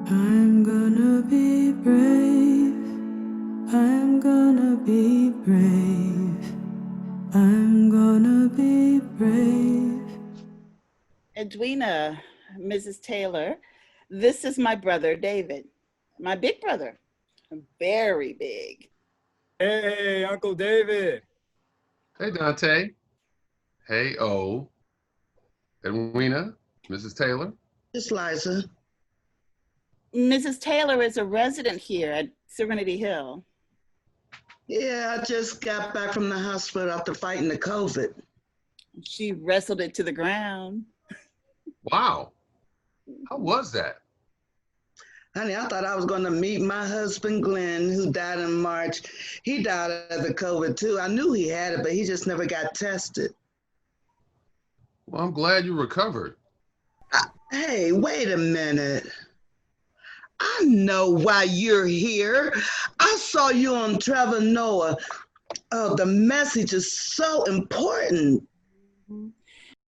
I'm gonna be brave. I'm gonna be brave. I'm gonna be brave. Edwina, Mrs. Taylor, this is my brother, David, my big brother, very big. Hey, Uncle David. Hey, Dante. Hey, Edwina, Mrs. Taylor. It's Liza. Mrs. Taylor is a resident here at Serenity Hill. Yeah, I just got back from the hospital after fighting the COVID. She wrestled it to the ground. Wow. How was that? Honey, I thought I was going to meet my husband, Glenn, who died in March. He died of the COVID too. I knew he had it, but he just never got tested. Well, I'm glad you recovered. Hey, wait a minute. I know why you're here. I saw you on Trevor Noah. Oh, the message is so important.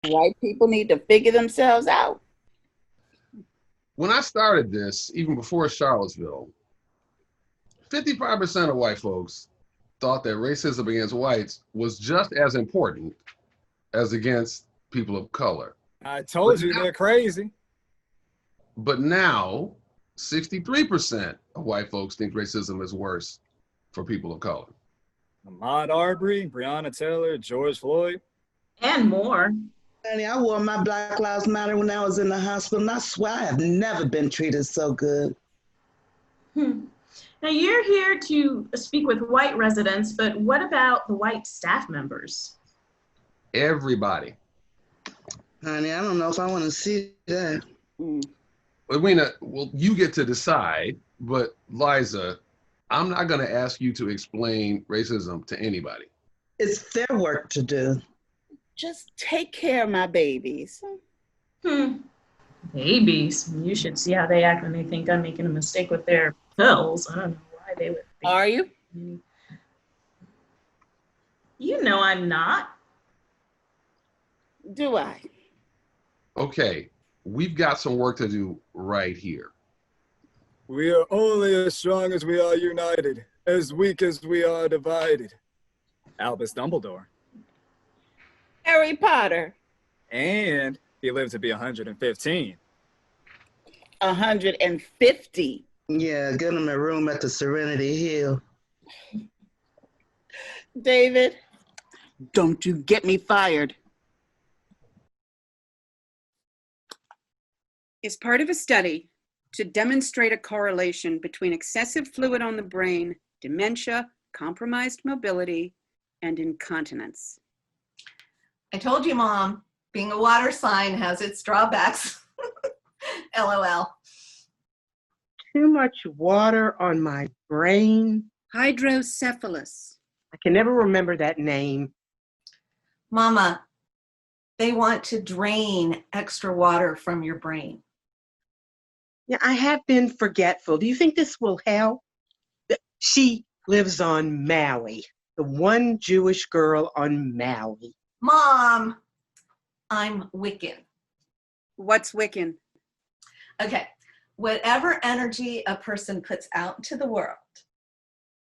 White people need to figure themselves out. When I started this, even before Charlottesville, 55% of white folks thought that racism against whites was just as important as against people of color. I told you they're crazy. But now, 63% of white folks think racism is worse for people of color. Ahmaud Arbery, Breonna Taylor, George Floyd. And more. Honey, I wore my Black Lives Matter when I was in the hospital, and I swear I have never been treated so good. Now you're here to speak with white residents, but what about the white staff members? Everybody. Honey, I don't know if I want to see that. Edwina, well, you get to decide, but Liza, I'm not going to ask you to explain racism to anybody. It's their work to do. Just take care of my babies. Babies. You should see how they act when they think I'm making a mistake with their pills. I don't know why they would. Are you? You know I'm not. Do I? Okay, we've got some work to do right here. We are only as strong as we are united, as weak as we are divided. Albus Dumbledore. Harry Potter. And he lived to be 115. 150. Yeah, get them a room at the Serenity Hill. David, don't you get me fired. Is part of a study to demonstrate a correlation between excessive fluid on the brain, dementia, compromised mobility, and incontinence. I told you, Mom, being a water sign has its drawbacks. LOL. Too much water on my brain. Hydrocephalus. I can never remember that name. Mama, they want to drain extra water from your brain. Yeah, I have been forgetful. Do you think this will help? She lives on Maui, the one Jewish girl on Maui. Mom, I'm Wiccan. What's Wiccan? Okay, whatever energy a person puts out into the world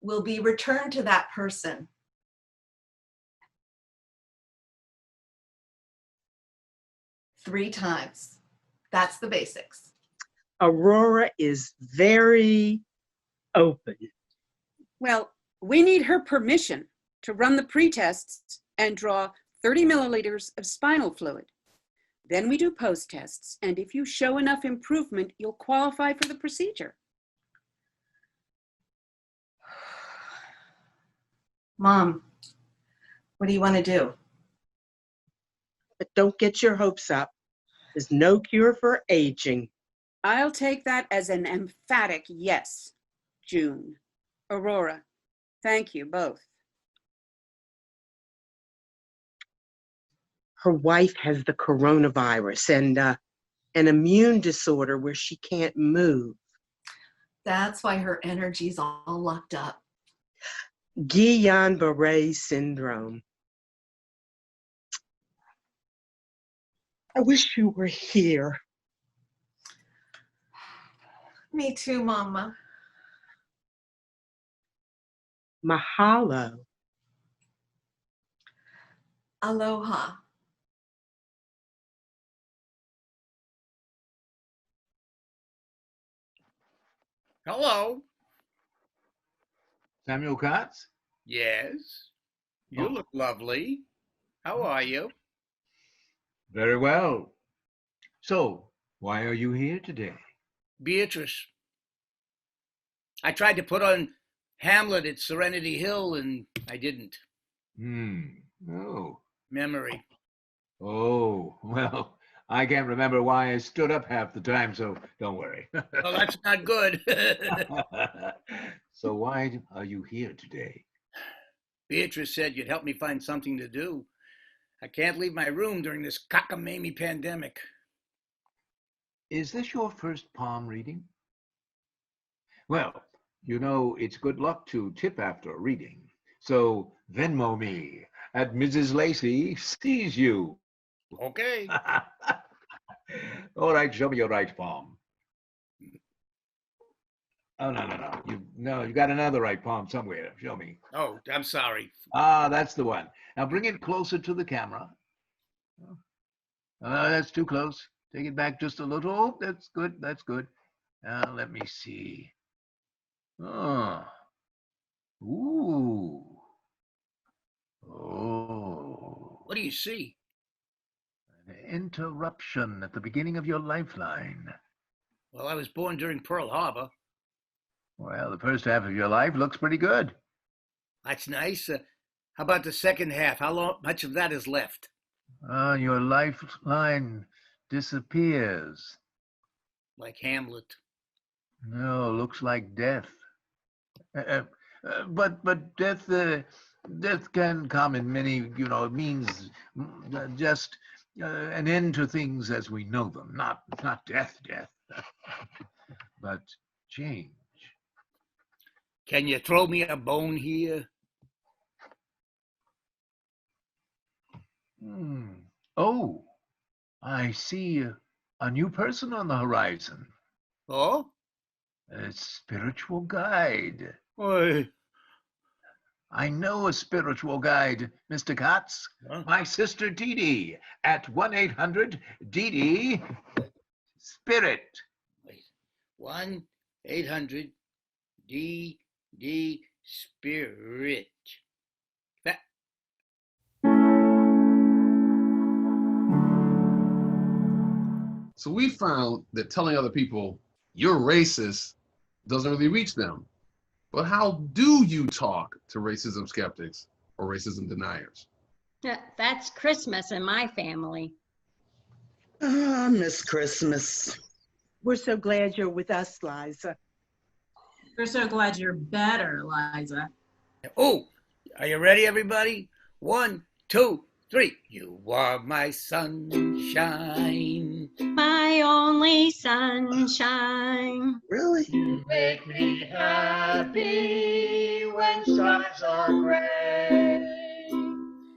will be returned to that person. Three times. That's the basics. Aurora is very open. Well, we need her permission to run the pre-tests and draw 30 milliliters of spinal fluid. Then we do post-tests, and if you show enough improvement, you'll qualify for the procedure. Mom, what do you want to do? But don't get your hopes up. There's no cure for aging. I'll take that as an emphatic yes, June. Aurora, thank you both. Her wife has the coronavirus and an immune disorder where she can't move. That's why her energy's all locked up. Guillain-Barré syndrome. I wish you were here. Me too, Mama. Mahalo. Aloha. Hello. Samuel Katz? Yes. You look lovely. How are you? Very well. So, why are you here today? Beatrice. I tried to put on Hamlet at Serenity Hill and I didn't. Oh. Memory. Oh, well, I can't remember why I stood up half the time, so don't worry. Well, that's not good. So why are you here today? Beatrice said you'd help me find something to do. I can't leave my room during this cockamamie pandemic. Is this your first palm reading? Well, you know, it's good luck to tip after a reading. So Venmo me at Mrs. Lacey sees you. Okay. All right, show me your right palm. Oh, no. You got another right palm somewhere. Show me. Oh, I'm sorry. Ah, that's the one. Now bring it closer to the camera. That's too close. Take it back just a little. Oh, that's good. That's good. Now let me see. Oh. Ooh. Oh. What do you see? An interruption at the beginning of your lifeline. Well, I was born during Pearl Harbor. Well, the first half of your life looks pretty good. That's nice. How about the second half? Much of that is left? Your lifeline disappears. Like Hamlet. No, looks like death. But death can come in many, it means just an end to things as we know them, not death, but change. Can you throw me a bone here? Oh, I see a new person on the horizon. Oh? A spiritual guide. Oi. I know a spiritual guide, Mr. Katz. Huh? My sister Dee Dee at 1-800-DEE Spirit. Wait. 1-800-DEE Spirit. So we found that telling other people you're racist doesn't really reach them. But how do you talk to racism skeptics or racism deniers? That's Christmas in my family. Oh, I miss Christmas. We're so glad you're with us, Liza. We're so glad you're better, Liza. Oh, are you ready, everybody? 1, 2, 3. You are my sunshine. My only sunshine. Really? You make me happy when skies are gray.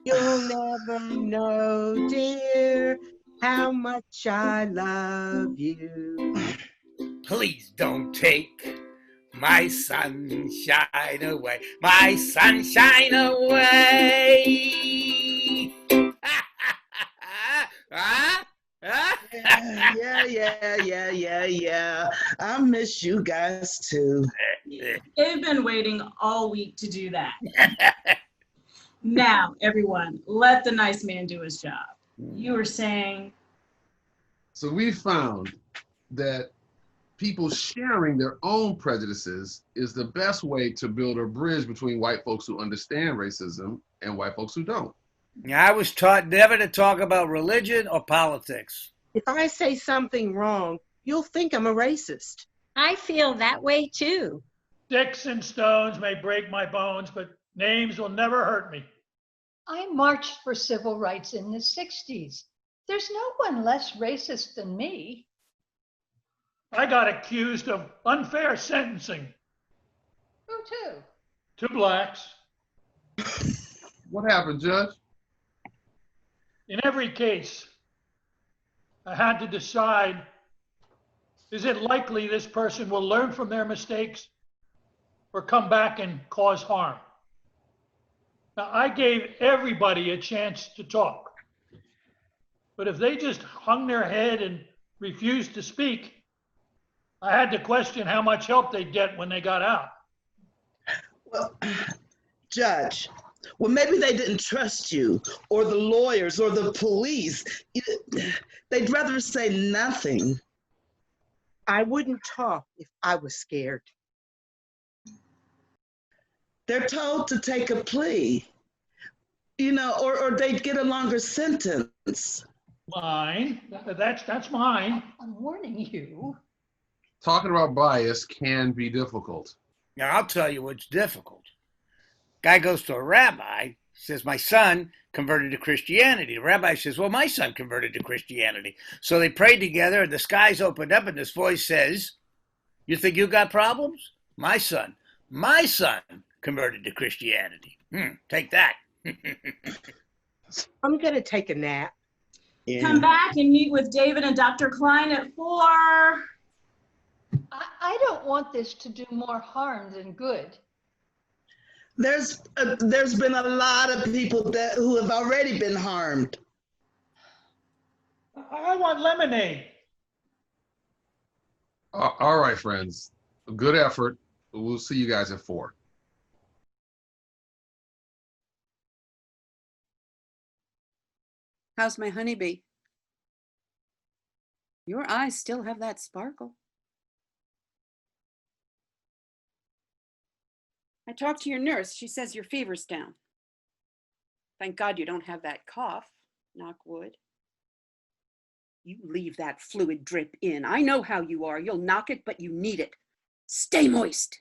You'll never know, dear, how much I love you. Please don't take my sunshine away. My sunshine away. Yeah. I miss you guys too. They've been waiting all week to do that. Now, everyone, let the nice man do his job. You were saying? So we found that people sharing their own prejudices is the best way to build a bridge between white folks who understand racism and white folks who don't. I was taught never to talk about religion or politics. If I say something wrong, you'll think I'm a racist. I feel that way too. Sticks and stones may break my bones, but names will never hurt me. I marched for civil rights in the 60s. There's no one less racist than me. I got accused of unfair sentencing. Who to? To blacks. What happened, Judge? In every case, I had to decide Is it likely this person will learn from their mistakes or come back and cause harm? Now, I gave everybody a chance to talk. But if they just hung their head and refused to speak, I had to question how much help they'd get when they got out. Well, Judge, well, maybe they didn't trust you or the lawyers or the police. They'd rather say nothing. I wouldn't talk if I was scared. They're told to take a plea, or they'd get a longer sentence. Mine, that's mine. I'm warning you. Talking about bias can be difficult. Now, I'll tell you what's difficult. Guy goes to a rabbi, says, my son converted to Christianity. The rabbi says, well, my son converted to Christianity. So they prayed together, and the skies opened up, and this voice says, you think you got problems? My son converted to Christianity. Take that. I'm going to take a nap. Yeah. Come back and meet with David and Dr. Kline at 4. I don't want this to do more harm than good. There's been a lot of people who have already been harmed. I want lemonade. All right, friends. Good effort. We'll see you guys at 4. How's my honeybee? Your eyes still have that sparkle. I talked to your nurse. She says your fever's down. Thank God you don't have that cough, knock wood. You leave that fluid drip in. I know how you are. You'll knock it, but you need it. Stay moist.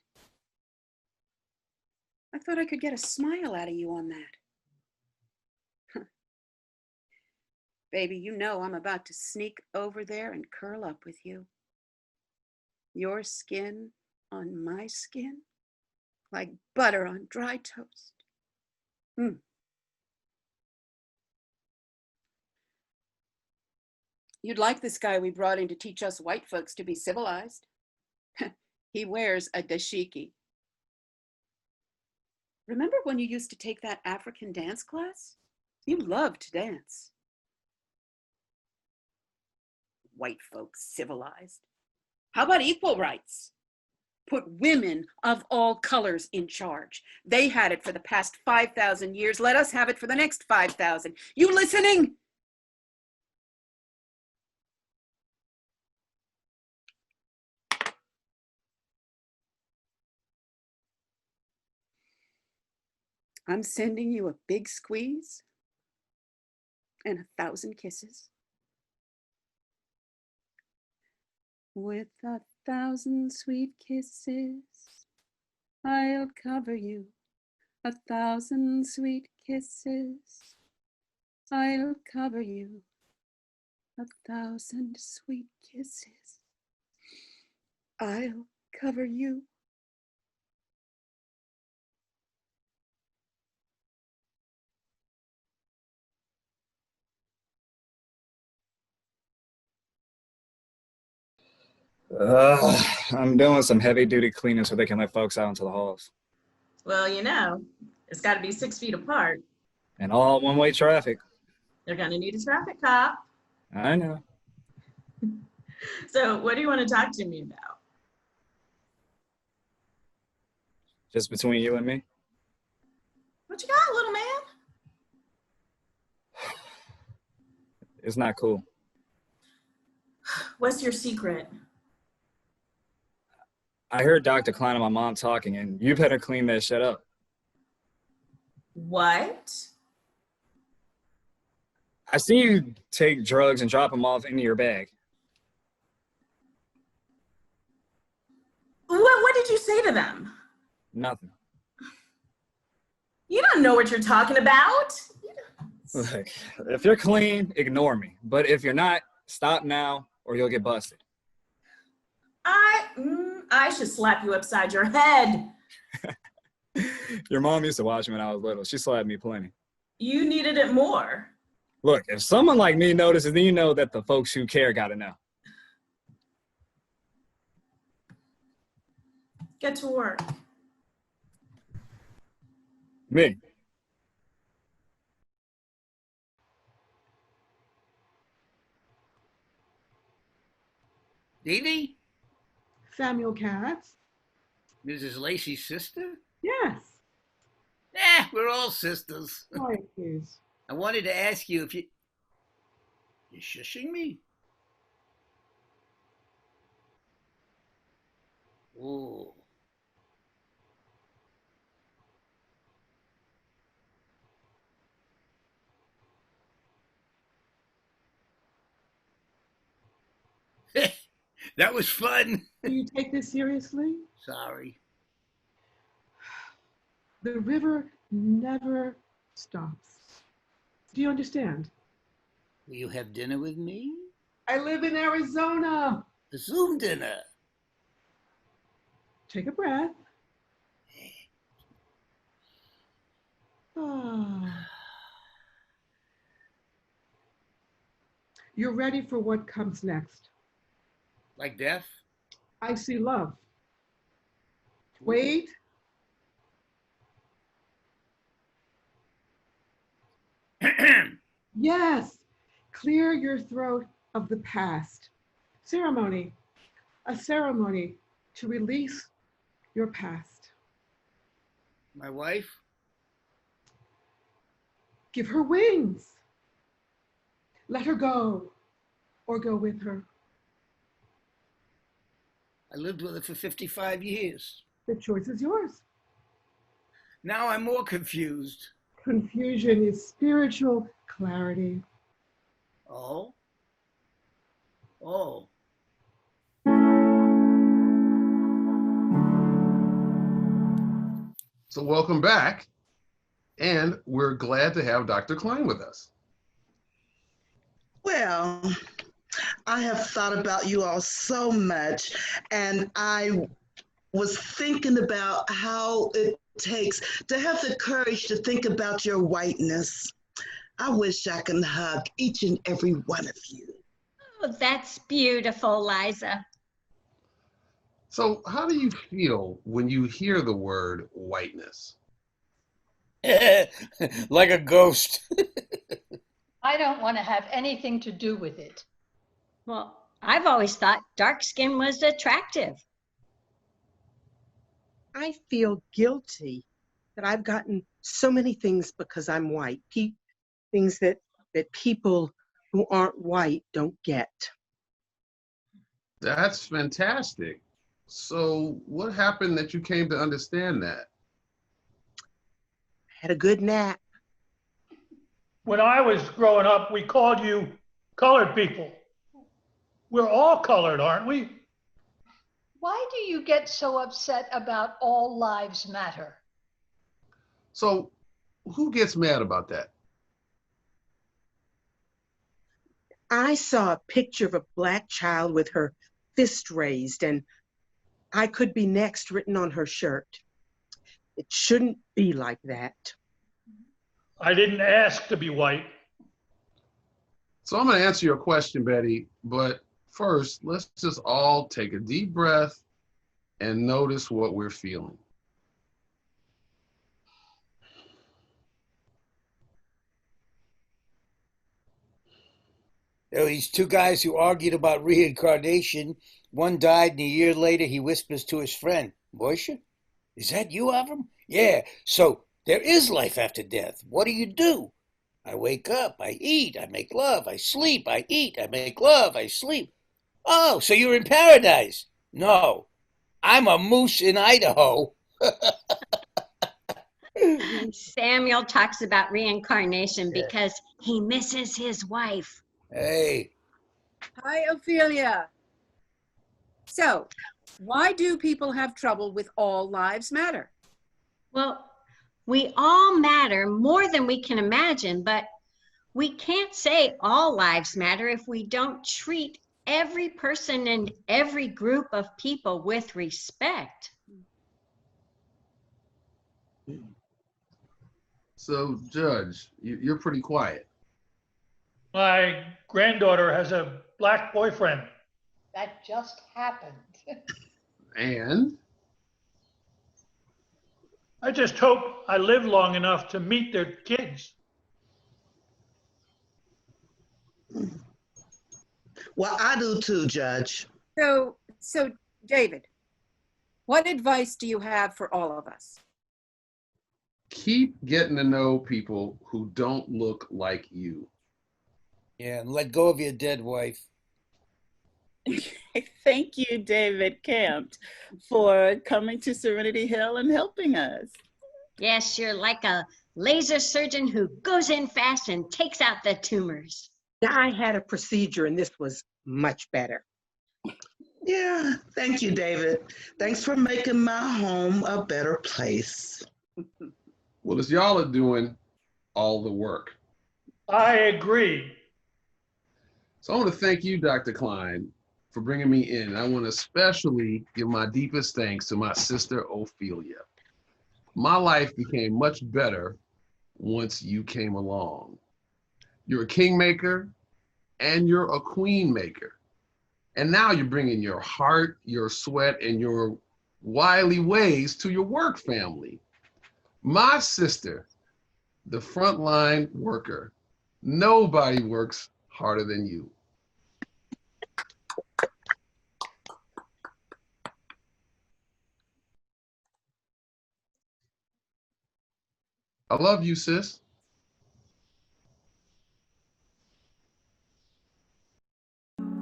I thought I could get a smile out of you on that. Baby, you know I'm about to sneak over there and curl up with you. Your skin on my skin, like butter on dry toast. You'd like this guy we brought in to teach us white folks to be civilized. He wears a dashiki. Remember when you used to take that African dance class? You loved to dance. White folks civilized. How about equal rights? Put women of all colors in charge. They had it for the past 5,000 years. Let us have it for the next 5,000. You listening? I'm sending you a big squeeze and 1,000 kisses. With 1,000 sweet kisses, I'll cover you. 1,000 sweet kisses, I'll cover you. 1,000 sweet kisses, I'll cover you. I'm doing some heavy duty cleaning so they can let folks out into the halls. Well, it's got to be 6 feet apart. And all one-way traffic. They're going to need a traffic cop. I know. So what do you want to talk to me about? Just between you and me? What you got, little man? It's not cool. What's your secret? I heard Dr. Kline and my mom talking, and you better clean that shit up. What? I see you take drugs and drop them off into your bag. What did you say to them? Nothing. You don't know what you're talking about. Look, if you're clean, ignore me. But if you're not, stop now or you'll get busted. I should slap you upside your head. Your mom used to watch me when I was little. She slapped me plenty. You needed it more. Look, if someone like me notices, then you know that the folks who care gotta know. Get to work. Me. Dee Dee? Samuel Katz? Mrs. Lacey's sister? Yes. We're all sisters. Quiet, please. I wanted to ask you if you're shushing me? Oh. That was fun. Do you take this seriously? Sorry. The river never stops. Do you understand? Will you have dinner with me? I live in Arizona. A Zoom dinner. Take a breath. You're ready for what comes next. Like death? I see love. Wait. Yes. Clear your throat of the past. Ceremony. A ceremony to release your past. My wife? Give her wings. Let her go or go with her. I lived with her for 55 years. The choice is yours. Now I'm more confused. Confusion is spiritual clarity. Oh? Oh. So welcome back. And we're glad to have Dr. Kline with us. Well, I have thought about you all so much, and I was thinking about how it takes to have the courage to think about your whiteness. I wish I could hug each and every one of you. Oh, that's beautiful, Liza. So how do you feel when you hear the word whiteness? Like a ghost. I don't want to have anything to do with it. Well, I've always thought dark skin was attractive. I feel guilty that I've gotten so many things because I'm white. Things that people who aren't white don't get. That's fantastic. So what happened that you came to understand that? Had a good nap. When I was growing up, we called you colored people. We're all colored, aren't we? Why do you get so upset about all lives matter? So who gets mad about that? I saw a picture of a Black child with her fist raised, and I could be next written on her shirt. It shouldn't be like that. I didn't ask to be white. So I'm going to answer your question, Betty, but first, let's just all take a deep breath and notice what we're feeling. There were these two guys who argued about reincarnation. One died, and a year later he whispers to his friend, "Moisha, is that you, Avram?" "Yeah, so there is life after death. What do? I wake up, I eat, I make love, I sleep, I eat, I make love, I sleep." "Oh, so you're in paradise?" "No, I'm a moose in Idaho." Samuel talks about reincarnation because he misses his wife. Hey. Hi, Ophelia. So, why do people have trouble with all lives matter? Well, we all matter more than we can imagine, but we can't say all lives matter if we don't treat every person and every group of people with respect. So, Judge, you're pretty quiet. My granddaughter has a black boyfriend. That just happened. And? I just hope I live long enough to meet their kids. Well, I do too, Judge. So David, what advice do you have for all of us? Keep getting to know people who don't look like you. Yeah, and let go of your dead wife. Thank you, David Campt, for coming to Serenity Hill and helping us. Yes, you're like a laser surgeon who goes in fast and takes out the tumors. I had a procedure and this was much better. Yeah, thank you, David. Thanks for making my home a better place. Well, it's y'all are doing all the work. I agree. So I want to thank you, Dr. Kline, for bringing me in. I want to especially give my deepest thanks to my sister, Ophelia. My life became much better once you came along. You're a kingmaker and you're a queen maker. And now you're bringing your heart, your sweat, and your wily ways to your work family. My sister, the frontline worker, nobody works harder than you. I love you, sis.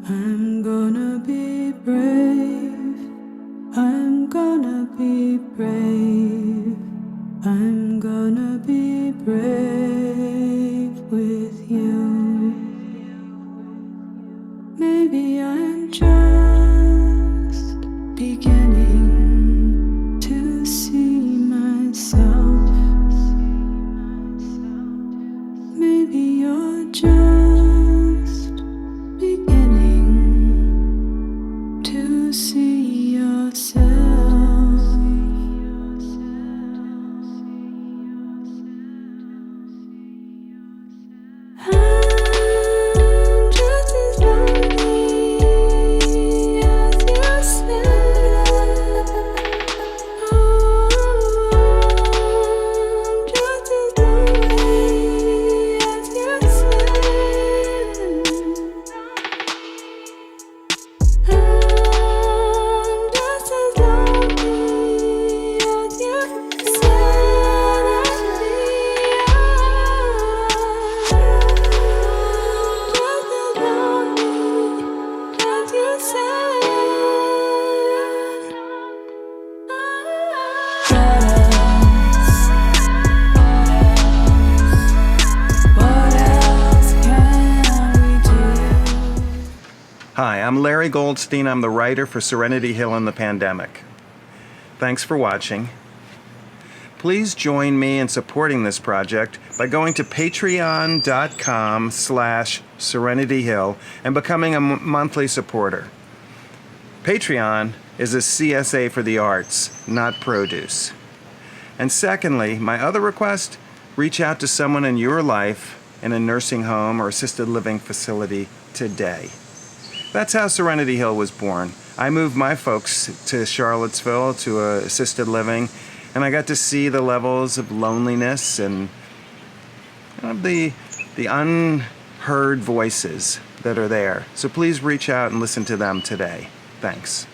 I'm gonna be brave. I'm gonna be brave. I'm gonna be brave with you. Maybe I'm just beginning to see myself. Maybe you're just beginning to see yourself. I'm just as lonely as yourself. I'm just as lonely as yourself. I'm just as lonely as Hi, I'm Larry Goldstein. I'm the writer for Serenity Hill and the Pandemic. Thanks for watching. Please join me in supporting this project by going to patreon.com/serenityhill and becoming a monthly supporter. Patreon is a CSA for the arts, not produce. And secondly, my other request, reach out to someone in your life in a nursing home or assisted living facility today. That's how Serenity Hill was born. I moved my folks to Charlottesville to assisted living, and I got to see the levels of loneliness and the unheard voices that are there. So please reach out and listen to them today. Thanks.